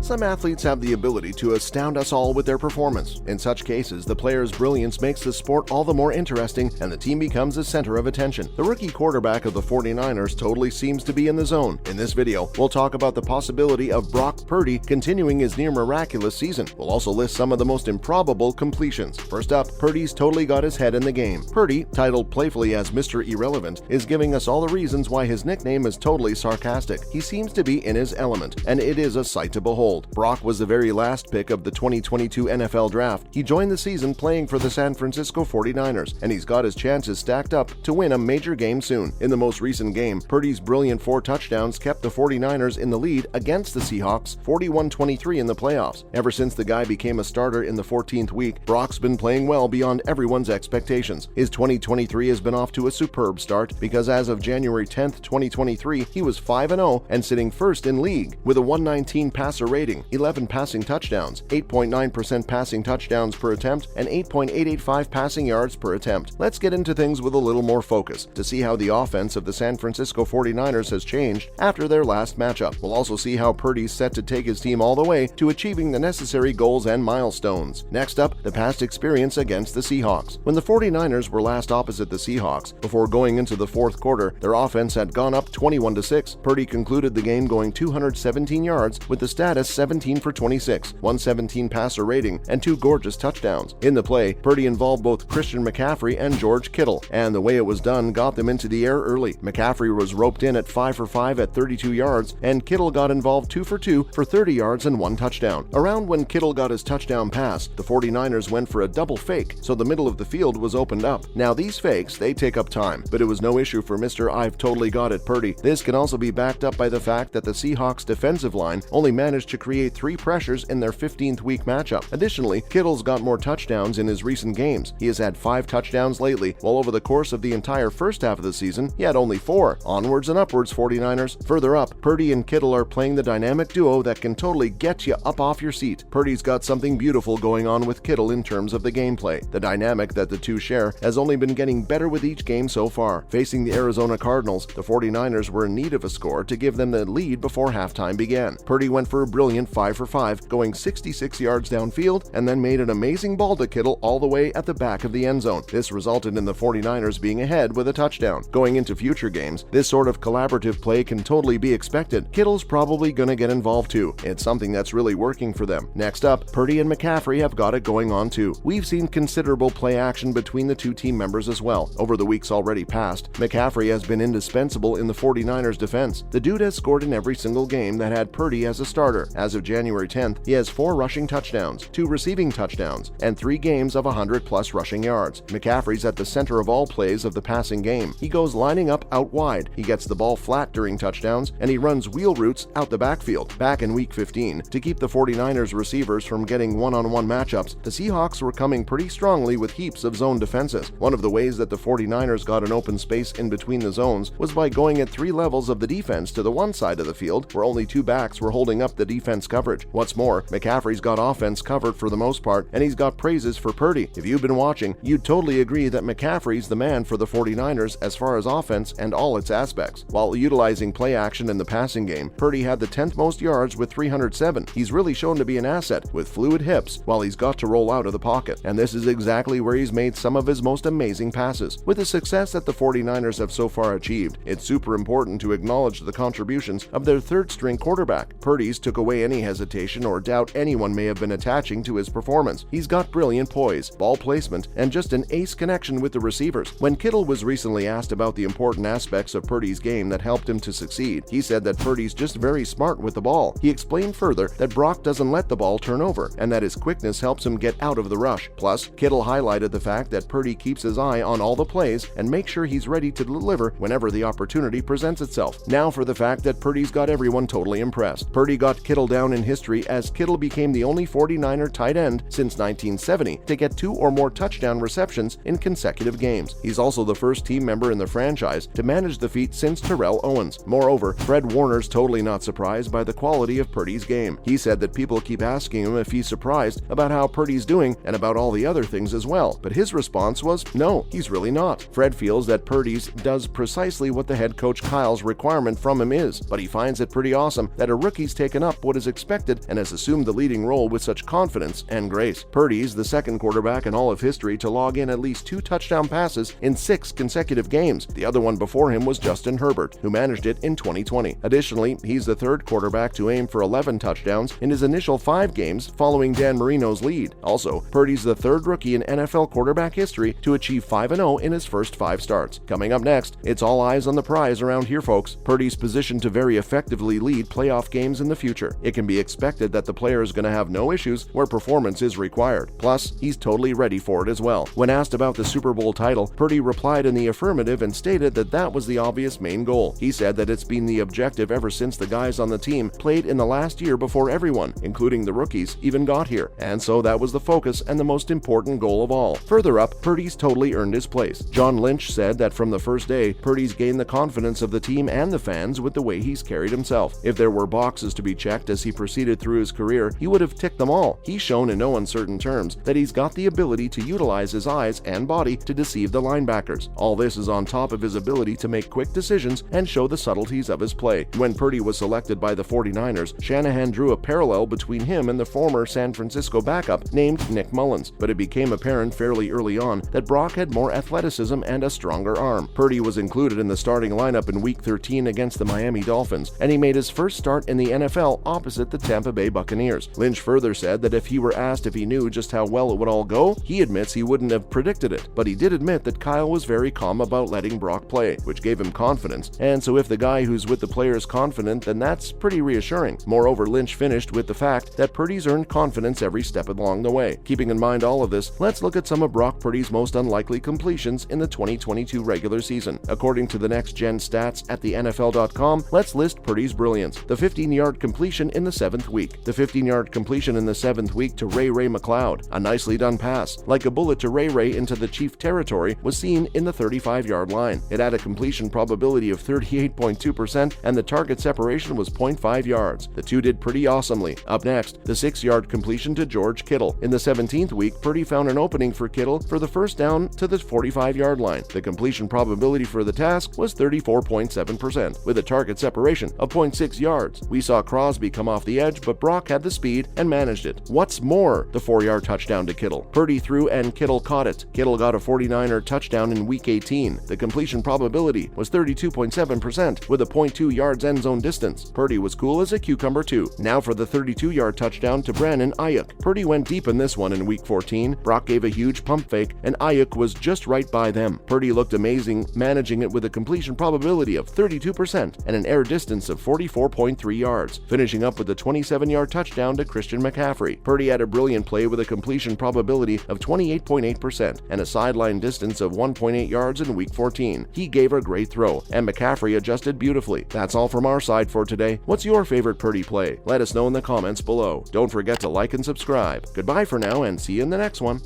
Some athletes have the ability to astound us all with their performance. In such cases, the player's brilliance makes the sport all the more interesting and the team becomes the center of attention. The rookie quarterback of the 49ers totally seems to be in the zone. In this video, we'll talk about the possibility of Brock Purdy continuing his near-miraculous season. We'll also list some of the most improbable completions. First up, Purdy's totally got his head in the game. Purdy, titled playfully as Mr. Irrelevant, is giving us all the reasons why his nickname is totally sarcastic. He seems to be in his element, and it is a sight to behold. Brock was the very last pick of the 2022 NFL Draft. He joined the season playing for the San Francisco 49ers, and he's got his chances stacked up to win a major game soon. In the most recent game, Purdy's brilliant 4 touchdowns kept the 49ers in the lead against the Seahawks 41-23 in the playoffs. Ever since the guy became a starter in the 14th week, Brock's been playing well beyond everyone's expectations. His 2023 has been off to a superb start because as of January 10th, 2023, he was 5-0 and sitting first in league with a 119 passer rating, 11 passing touchdowns, 8.9% passing touchdowns per attempt, and 8.885 passing yards per attempt. Let's get into things with a little more focus to see how the offense of the San Francisco 49ers has changed after their last matchup. We'll also see how Purdy's set to take his team all the way to achieving the necessary goals and milestones. Next up, the past experience against the Seahawks. When the 49ers were last opposite the Seahawks, before going into the fourth quarter, their offense had gone up 21-6. Purdy concluded the game going 217 yards with the status 17 for 26, 117 passer rating, and 2 gorgeous touchdowns. In the play, Purdy involved both Christian McCaffrey and George Kittle, and the way it was done got them into the air early. McCaffrey was roped in at 5 for 5 at 32 yards, and Kittle got involved 2 for 2 for 30 yards and 1 touchdown. Around when Kittle got his touchdown pass, the 49ers went for a double fake, so the middle of the field was opened up. Now these fakes, they take up time, but it was no issue for Mr. I've totally got it Purdy. This can also be backed up by the fact that the Seahawks defensive line only managed to create 3 pressures in their 15th week matchup. Additionally, Kittle's got more touchdowns in his recent games. He has had 5 touchdowns lately, while over the course of the entire first half of the season, he had only 4. Onwards and upwards, 49ers. Further up, Purdy and Kittle are playing the dynamic duo that can totally get you up off your seat. Purdy's got something beautiful going on with Kittle in terms of the gameplay. The dynamic that the two share has only been getting better with each game so far. Facing the Arizona Cardinals, the 49ers were in need of a score to give them the lead before halftime began. Purdy went for a brilliant 5 for 5, going 66 yards downfield, and then made an amazing ball to Kittle all the way at the back of the end zone. This resulted in the 49ers being ahead with a touchdown. Going into future games, this sort of collaborative play can totally be expected. Kittle's probably gonna get involved too. It's something that's really working for them. Next up, Purdy and McCaffrey have got it going on too. We've seen considerable play action between the two team members as well. Over the weeks already past, McCaffrey has been indispensable in the 49ers defense. The dude has scored in every single game that had Purdy as a starter. As of January 10th, he has 4 rushing touchdowns, 2 receiving touchdowns, and 3 games of 100+ rushing yards. McCaffrey's at the center of all plays of the passing game. He goes lining up out wide, he gets the ball flat during touchdowns, and he runs wheel routes out the backfield. Back in week 15, to keep the 49ers receivers from getting one-on-one matchups, the Seahawks were coming pretty strongly with heaps of zone defenses. One of the ways that the 49ers got an open space in between the zones was by going at 3 levels of the defense to the one side of the field where only 2 backs were holding up the defense coverage. What's more, McCaffrey's got offense covered for the most part, and he's got praises for Purdy. If you've been watching, you'd totally agree that McCaffrey's the man for the 49ers as far as offense and all its aspects. While utilizing play action in the passing game, Purdy had the 10th most yards with 307. He's really shown to be an asset with fluid hips while he's got to roll out of the pocket, and this is exactly where he's made some of his most amazing passes. With the success that the 49ers have so far achieved, it's super important to acknowledge the contributions of their third-string quarterback. Purdy's took away any hesitation or doubt anyone may have been attaching to his performance. He's got brilliant poise, ball placement, and just an ace connection with the receivers. When Kittle was recently asked about the important aspects of Purdy's game that helped him to succeed, he said that Purdy's just very smart with the ball. He explained further that Brock doesn't let the ball turn over, and that his quickness helps him get out of the rush. Plus, Kittle highlighted the fact that Purdy keeps his eye on all the plays and makes sure he's ready to deliver whenever the opportunity presents itself. Now for the fact that Purdy's got everyone totally impressed. Purdy got Kittle down in history as Kittle became the only 49er tight end since 1970 to get 2 or more touchdown receptions in consecutive games. He's also the first team member in the franchise to manage the feat since Terrell Owens. Moreover, Fred Warner's totally not surprised by the quality of Purdy's game. He said that people keep asking him if he's surprised about how Purdy's doing and about all the other things as well, but his response was no, he's really not. Fred feels that Purdy's does precisely what the head coach Kyle's requirement from him is, but he finds it pretty awesome that a rookie's taken up what is expected and has assumed the leading role with such confidence and grace. Purdy's the second quarterback in all of history to log in at least 2 touchdown passes in 6 consecutive games. The other one before him was Justin Herbert, who managed it in 2020. Additionally, he's the third quarterback to aim for 11 touchdowns in his initial 5 games following Dan Marino's lead. Also, Purdy's the third rookie in NFL quarterback history to achieve 5-0 in his first 5 starts. Coming up next, it's all eyes on the prize around here, folks. Purdy's positioned to very effectively lead playoff games in the future. It can be expected that the player is going to have no issues where performance is required. Plus, he's totally ready for it as well. When asked about the Super Bowl title, Purdy replied in the affirmative and stated that that was the obvious main goal. He said that it's been the objective ever since the guys on the team played in the last year before everyone, including the rookies, even got here. And so that was the focus and the most important goal of all. Further up, Purdy's totally earned his place. John Lynch said that from the first day, Purdy's gained the confidence of the team and the fans with the way he's carried himself. If there were boxes to be checked as he proceeded through his career, he would have ticked them all. He's shown in no uncertain terms that he's got the ability to utilize his eyes and body to deceive the linebackers. All this is on top of his ability to make quick decisions and show the subtleties of his play. When Purdy was selected by the 49ers, Shanahan drew a parallel between him and the former San Francisco backup named Nick Mullins, but it became apparent fairly early on that Brock had more athleticism and a stronger arm. Purdy was included in the starting lineup in Week 13 against the Miami Dolphins, and he made his first start in the NFL opposite the Tampa Bay Buccaneers. Lynch further said that if he were asked if he knew just how well it would all go, he admits he wouldn't have predicted it, but he did admit that Kyle was very calm about letting Brock play, which gave him confidence, and so if the guy who's with the player is confident, then that's pretty reassuring. Moreover, Lynch finished with the fact that Purdy's earned confidence every step along the way. Keeping in mind all of this, let's look at some of Brock Purdy's most unlikely completions in the 2022 regular season. According to the Next Gen Stats at the NFL.com, let's list Purdy's brilliance. The 15-yard completion in the 7th week. The 15-yard completion in the 7th week to Ray McLeod. A nicely done pass, like a bullet to Ray into the Chief territory, was seen in the 35-yard line. It had a completion probability of 38.2% and the target separation was 0.5 yards. The two did pretty awesomely. Up next, the 6-yard completion to George Kittle. In the 17th week, Purdy found an opening for Kittle for the first down to the 45-yard line. The completion probability for the task was 34.7%, with a target separation of 0.6 yards. We saw Crosby come off the edge, but Brock had the speed and managed it. What's more, the 4-yard touchdown to Kittle. Purdy threw and Kittle caught it. Kittle got a 49er touchdown in Week 18. The completion probability was 32.7%, with a 0.2 yards end zone distance. Purdy was cool as a cucumber too. Now for the 32-yard touchdown to Brandon Ayuk. Purdy went deep in this one in Week 14. Brock gave a huge pump fake, and Ayuk was just right by them. Purdy looked amazing, managing it with a completion probability of 32% and an air distance of 44.3 yards, finishing up with a 27-yard touchdown to Christian McCaffrey. Purdy had a brilliant play with a completion probability of 28.8% and a sideline distance of 1.8 yards in Week 14. He gave a great throw, and McCaffrey adjusted beautifully. That's all from our side for today. What's your favorite Purdy play? Let us know in the comments below. Don't forget to like and subscribe. Goodbye for now, and see you in the next one.